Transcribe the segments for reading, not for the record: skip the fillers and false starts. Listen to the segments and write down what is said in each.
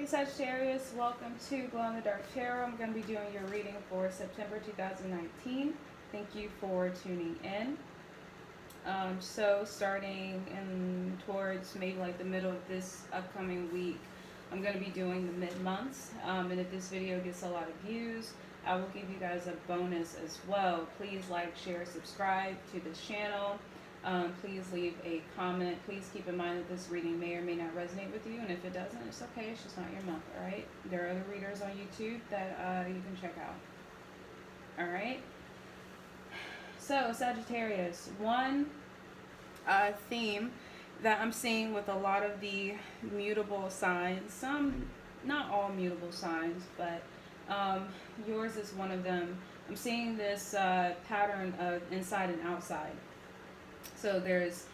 Hey Sagittarius, welcome to Glow in the Dark Tarot. I'm going to be doing your reading for September 2019. Thank you for tuning in. So starting in towards maybe like the middle of this upcoming week, I'm going to be doing the mid-months. And if this video gets a lot of views, I will give you guys a bonus as well. Please like, share, subscribe to this channel. Please leave a comment. Please keep in mind that this reading may or may not resonate with you, and if it doesn't, it's okay. It's just not your month, all right? There are other readers on YouTube that you can check out. All right? So, Sagittarius, one theme that I'm seeing with a lot of the mutable signs, some, not all mutable signs, but yours is one of them. I'm seeing this pattern of inside and outside. So there's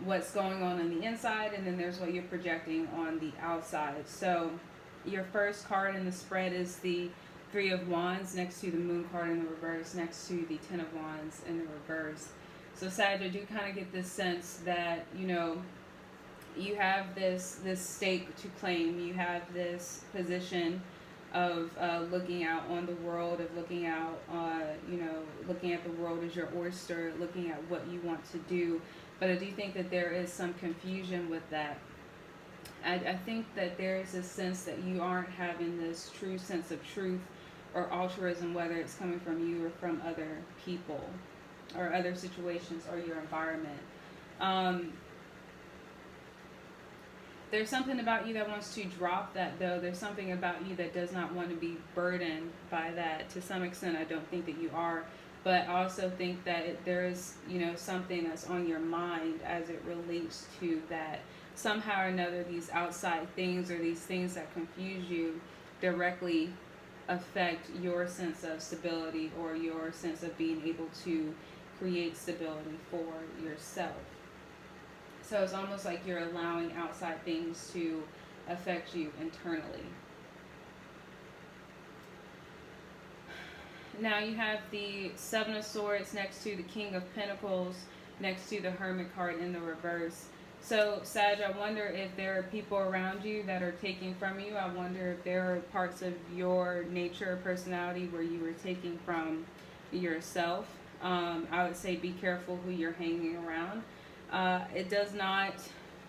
what's going on the inside, and then there's what you're projecting on the outside. So your first card in the spread is the Three of Wands next to the Moon card in the reverse, next to the Ten of Wands in the reverse. So Sag, I do kind of get this sense that, you know, you have this stake to claim. You have this position of looking out on the world, of looking out, looking at the world as your oyster, looking at what you want to do. But I do think that there is some confusion with that. I think that there is a sense that you aren't having this true sense of truth or altruism, whether it's coming from you or from other people or other situations or your environment. There's something about you that wants to drop that, though. There's something about you that does not want to be burdened by that. To some extent, I don't think that you are. But I also think that there is, something that's on your mind as it relates to that. Somehow or another, these outside things or these things that confuse you directly affect your sense of stability or your sense of being able to create stability for yourself. So it's almost like you're allowing outside things to affect you internally. Now you have the Seven of Swords next to the King of Pentacles, next to the Hermit card in the reverse. So Sag, I wonder if there are people around you that are taking from you. I wonder if there are parts of your nature or personality where you were taking from yourself. I would say be careful who you're hanging around. It does not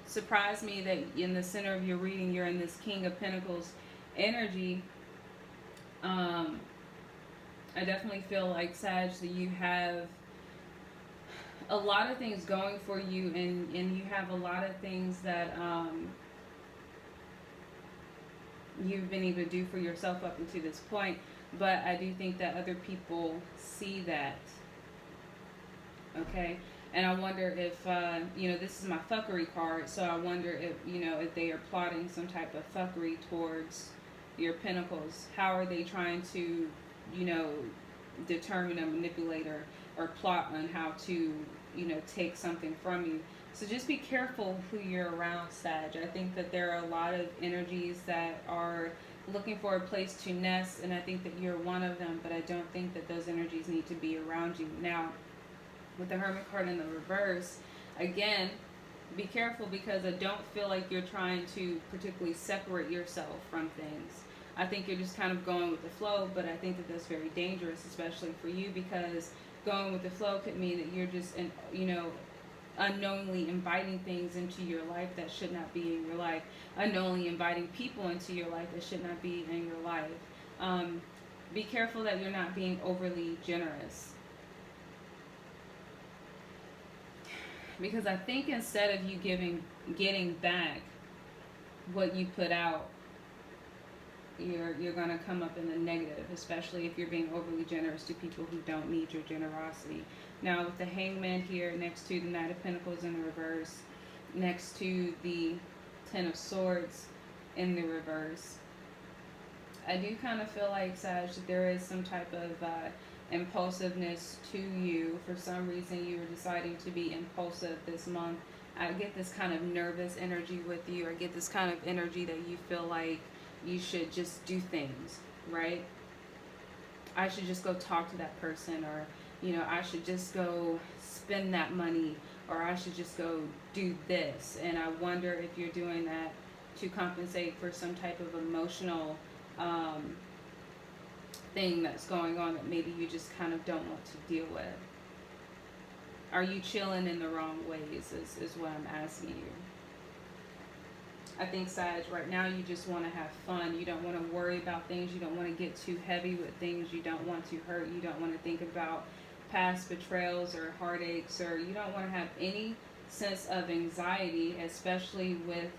surprise me that in the center of your reading you're in this King of Pentacles energy. I definitely feel like, Sag, that you have a lot of things going for you, and you have a lot of things that you've been able to do for yourself up until this point. But I do think that other people see that. Okay? And I wonder if, this is my fuckery card, so I wonder if, if they are plotting some type of fuckery towards your pentacles. How are they trying to, determine and manipulate or plot on how to, take something from you. So just be careful who you're around, Sag. I think that there are a lot of energies that are looking for a place to nest, and I think that you're one of them, but I don't think that those energies need to be around you. Now, with the Hermit card in the reverse, again, be careful, because I don't feel like you're trying to particularly separate yourself from things. I think you're just kind of going with the flow, but I think that that's very dangerous, especially for you, because going with the flow could mean that you're just, unknowingly inviting things into your life that should not be in your life, unknowingly inviting people into your life that should not be in your life. Be careful that you're not being overly generous. Because I think instead of you getting back what you put out, you're going to come up in the negative, especially if you're being overly generous to people who don't need your generosity. Now with the Hangman here next to the Knight of Pentacles in the reverse, next to the Ten of Swords in the reverse, I do kind of feel like, Sag, that there is some type of impulsiveness to you. For some reason you were deciding to be impulsive this month. I get this kind of nervous energy with you. I get this kind of energy that you feel like you should just do things, right? I should just go talk to that person, or I should just go spend that money, or I should just go do this. And I wonder if you're doing that to compensate for some type of emotional thing that's going on that maybe you just kind of don't want to deal with. Are you chilling in the wrong ways is what I'm asking you. I think, Sag, right now you just want to have fun. You don't want to worry about things. You don't want to get too heavy with things. You don't want to hurt. You don't want to think about past betrayals or heartaches, or you don't want to have any sense of anxiety, especially with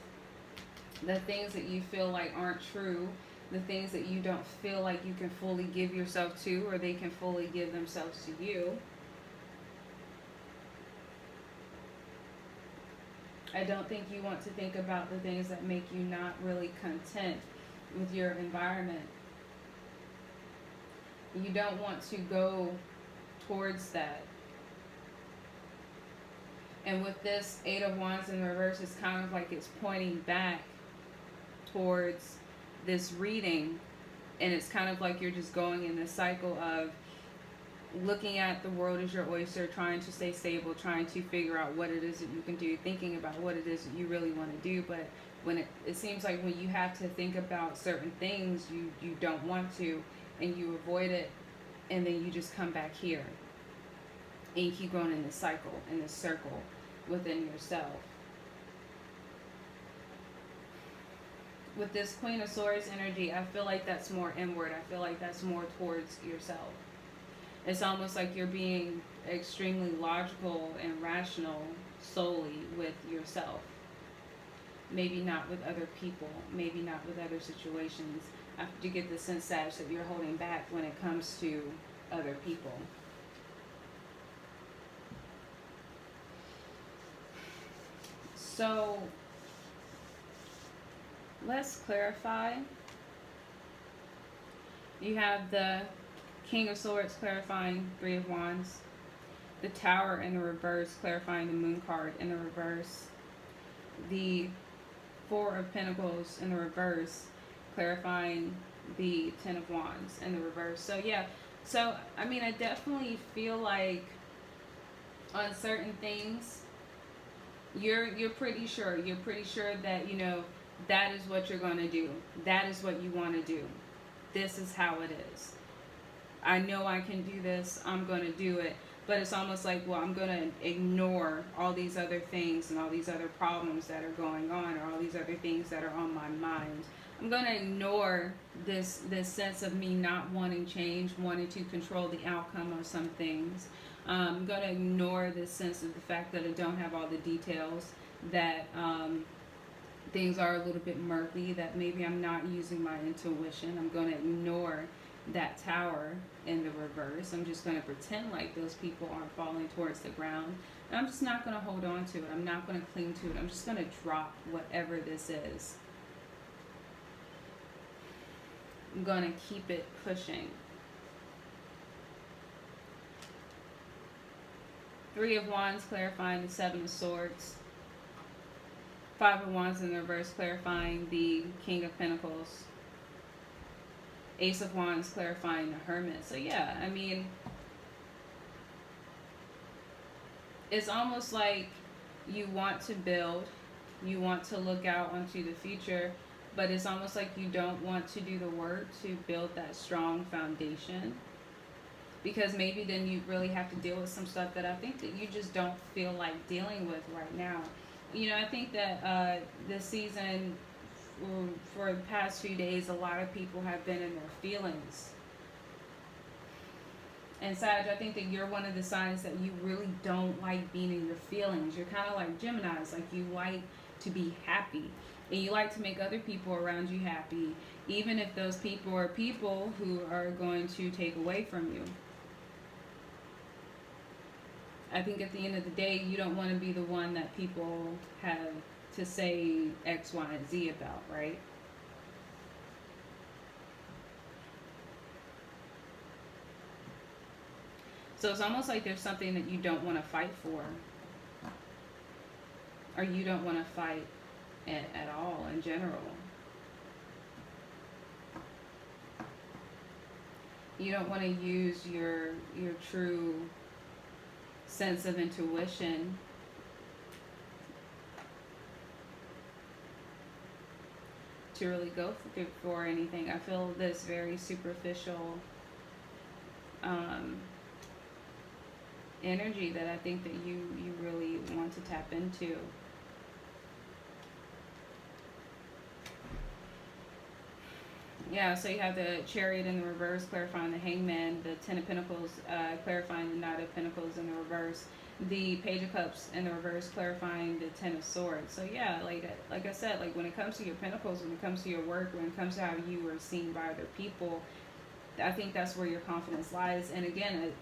the things that you feel like aren't true, the things that you don't feel like you can fully give yourself to, or they can fully give themselves to you. I don't think you want to think about the things that make you not really content with your environment. You don't want to go towards that. And with this Eight of Wands in reverse, it's kind of like it's pointing back towards this reading. And it's kind of like you're just going in this cycle of looking at the world as your oyster, trying to stay stable, trying to figure out what it is that you can do, thinking about what it is that you really want to do. But when it seems like when you have to think about certain things, you don't want to, and you avoid it, and then you just come back here. And you keep going in this cycle, in this circle within yourself. With this Queen of Swords energy, I feel like that's more inward. I feel like that's more towards yourself. It's almost like you're being extremely logical and rational solely with yourself. Maybe not with other people. Maybe not with other situations. I do get the sense, Sag, that you're holding back when it comes to other people. So, let's clarify. You have the King of Swords clarifying Three of Wands. The Tower in the reverse clarifying the Moon card in the reverse. The Four of Pentacles in the reverse clarifying the Ten of Wands in the reverse. So yeah, so I mean, I definitely feel like on certain things you're pretty sure that, you know, that is what you're going to do. That is what you want to do. This is how it is. I know I can do this. I'm going to do it. But it's almost like, well, I'm going to ignore all these other things and all these other problems that are going on, or all these other things that are on my mind. I'm going to ignore this sense of me not wanting change, wanting to control the outcome of some things. I'm going to ignore this sense of the fact that I don't have all the details, that things are a little bit murky, that maybe I'm not using my intuition. I'm going to ignore that Tower in the reverse. I'm just going to pretend like those people aren't falling towards the ground. And I'm just not going to hold on to it. I'm not going to cling to it. I'm just going to drop whatever this is. I'm going to keep it pushing. Three of Wands clarifying the Seven of Swords. Five of Wands in the reverse clarifying the King of Pentacles. Ace of Wands clarifying the Hermit. So yeah, I mean, it's almost like you want to build, you want to look out onto the future, but it's almost like you don't want to do the work to build that strong foundation, because maybe then you really have to deal with some stuff that I think that you just don't feel like dealing with right now. You know, I think that this season, for the past few days, a lot of people have been in their feelings. And Sag, I think that you're one of the signs that you really don't like being in your feelings. You're kind of like Geminis, like you like to be happy. And you like to make other people around you happy, even if those people are people who are going to take away from you. I think at the end of the day, you don't want to be the one that people have to say X, Y, and Z about, right? So it's almost like there's something that you don't want to fight for. Or you don't want to fight at all in general. You don't want to use your true sense of intuition to really go for anything. I feel this very superficial energy that I think that you really want to tap into. Yeah, so you have the Chariot in the reverse, clarifying the Hangman, the Ten of Pentacles, clarifying the Knight of Pentacles in the reverse, the Page of Cups in the reverse, clarifying the Ten of Swords. So yeah, like I said, like when it comes to your Pentacles, when it comes to your work, when it comes to how you are seen by other people, I think that's where your confidence lies. And again,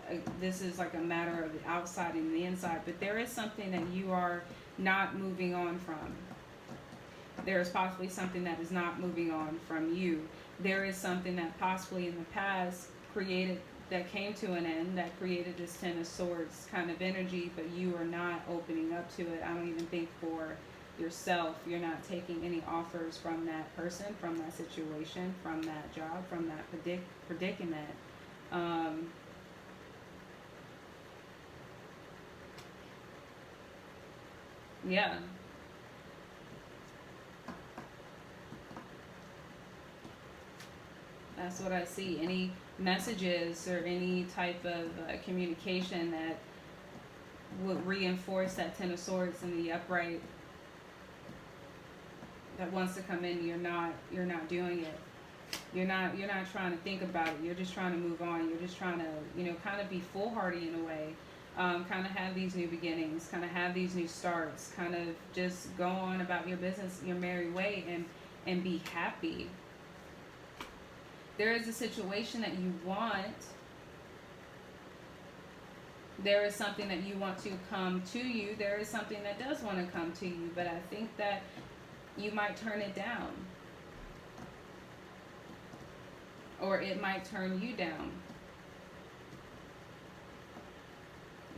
this is like a matter of the outside and the inside, but there is something that you are not moving on from. There is possibly something that is not moving on from you. There is something that possibly in the past that came to an end, that created this Ten of Swords kind of energy, but you are not opening up to it. I don't even think for yourself. You're not taking any offers from that person, from that situation, from that job, from that predicament. Yeah. That's what I see. Any messages or any type of communication that would reinforce that Ten of Swords in the upright that wants to come in, you're not doing it. You're not trying to think about it. You're just trying to move on. You're just trying to, kind of be foolhardy in a way. Kind of have these new beginnings, kind of have these new starts, kind of just go on about your business, your merry way, and be happy. There is a situation that you want. There is something that you want to come to you. There is something that does want to come to you, but I think that you might turn it down. Or it might turn you down.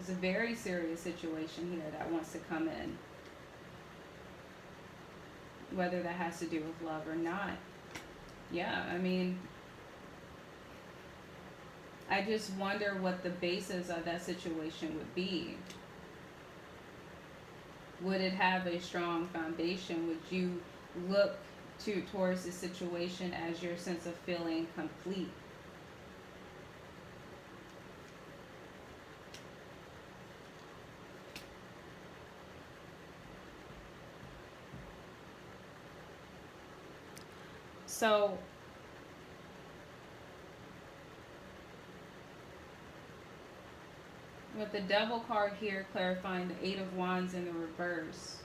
It's a very serious situation here that wants to come in. Whether that has to do with love or not. Yeah, I mean, I just wonder what the basis of that situation would be. Would it have a strong foundation? Would you look towards the situation as your sense of feeling complete? So with the Devil card here clarifying the Eight of Wands in the reverse,